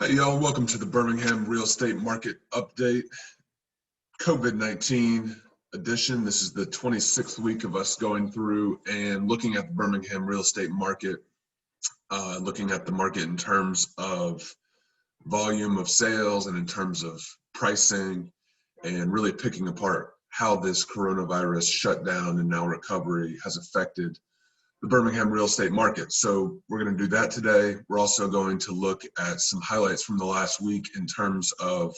Hey y'all, welcome to the Birmingham Real Estate Market Update, COVID-19 edition. This is the 26th week of us going through and looking at the Birmingham real estate market, looking at the market in terms of volume of sales and in terms of pricing, and really picking apart how this coronavirus shutdown and now recovery has affected the Birmingham real estate market. So we're going to do that today. We're also going to look at some highlights from the last week in terms of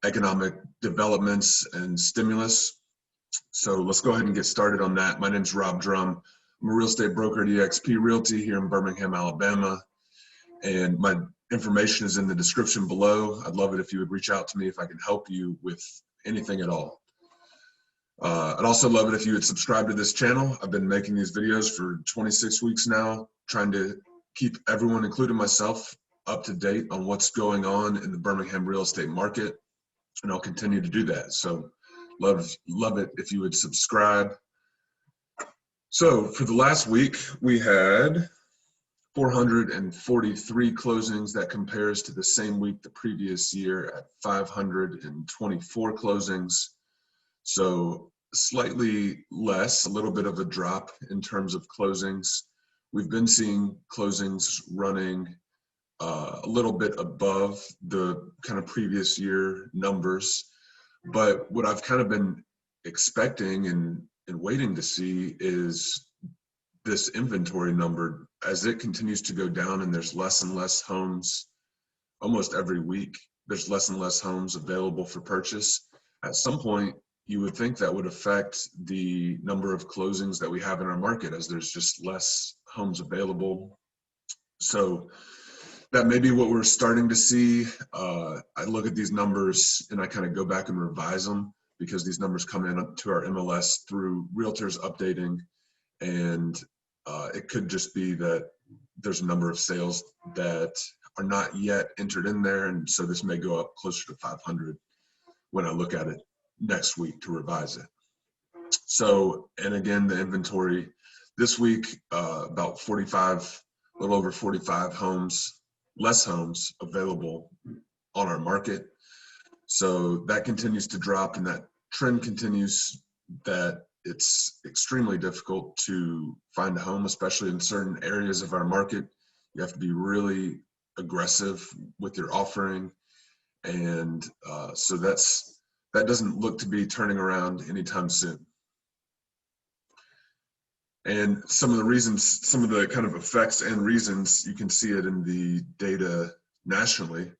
economic developments and stimulus. So let's go ahead and get started on that. My name is Rob Drum. I'm a real estate broker at eXp Realty here in Birmingham, Alabama. And my information is in the description below. I'd love it if you would reach out to me if I can help you with anything at all. I'd also love it if you would subscribe to this channel. I've been making these videos for 26 weeks now, trying to keep everyone, including myself, up to date on what's going on in the Birmingham real estate market, and I'll continue to do that. So love it if you would subscribe. So for the last week, we had 443 closings. That compares to the same week the previous year at 524 closings. So slightly less, a little bit of a drop in terms of closings. We've been seeing closings running a little bit above the kind of previous year numbers. But what I've kind of been expecting and waiting to see is this inventory number, as it continues to go down and there's less and less homes almost every week, there's less and less homes available for purchase. At some point, you would think that would affect the number of closings that we have in our market, as there's just less homes available. So that may be what we're starting to see. I look at these numbers and I kind of go back and revise them, because these numbers come in up to our MLS through realtors updating, and it could just be that there's a number of sales that are not yet entered in there, and so this may go up closer to 500 when I look at it next week to revise it. So, and again, the inventory this week, about 45, a little over 45 homes, less homes available on our market. So that continues to drop, and that trend continues, that it's extremely difficult to find a home, especially in certain areas of our market. You have to be really aggressive with your offering. And so that doesn't look to be turning around anytime soon. And some of the reasons, some of the kind of effects and reasons, you can see it in the data nationally.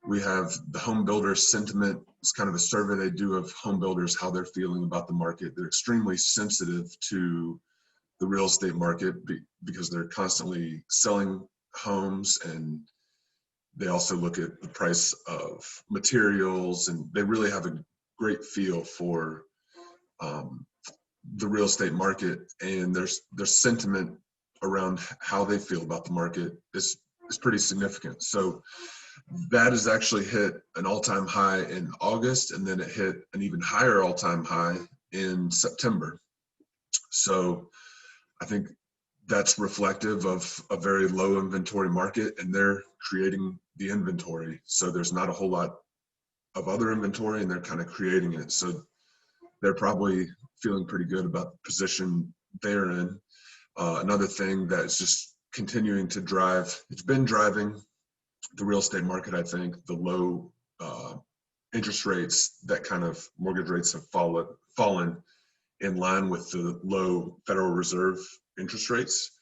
We have the home builder sentiment. It's kind of a survey they do of home builders, how they're feeling about the market. They're extremely sensitive to the real estate market because they're constantly selling homes, and they also look at the price of materials, and they really have a great feel for the real estate market, and their sentiment around how they feel about the market is pretty significant. So that has actually hit an all-time high in August, and then it hit an even higher all-time high in September. So I think that's reflective of a very low inventory market, and they're creating the inventory. So there's not a whole lot of other inventory, and they're kind of creating it. So they're probably feeling pretty good about the position they're in. Another thing that is just continuing to drive, it's been driving the real estate market, I think, the low interest rates, that kind of mortgage rates have fallen in line with the low Federal Reserve interest rates.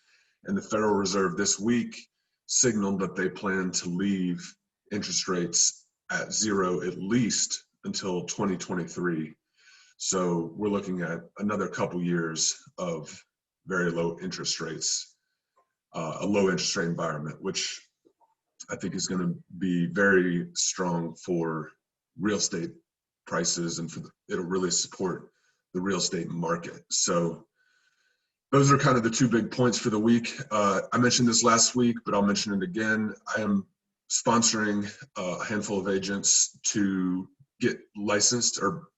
And the Federal Reserve this week signaled that they plan to leave interest rates at zero at least until 2023. So we're looking at another couple years of very low interest rates, a low interest rate environment, which I think is going to be very strong for real estate prices, and it'll really support the real estate market. So those are kind of the two big points for the week. I mentioned this last week, but I'll mention it again. I am sponsoring a handful of agents to get licensed, or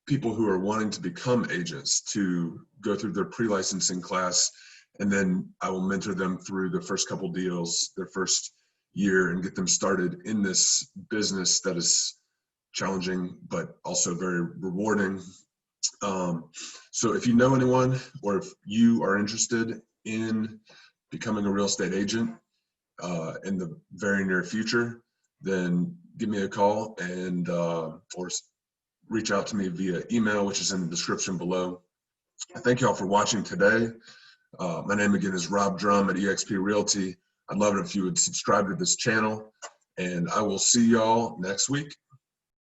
people who are wanting to become agents to go through their pre-licensing class, and then I will mentor them through the first couple deals, their first year and get them started in this business that is challenging, but also very rewarding. So if you know anyone, or if you are interested in becoming a real estate agent in the very near future, then give me a call and or reach out to me via email, which is in the description below. Thank you all for watching today. My name again is Rob Drum at eXp Realty. I'd love it if you would subscribe to this channel, and I will see y'all next week.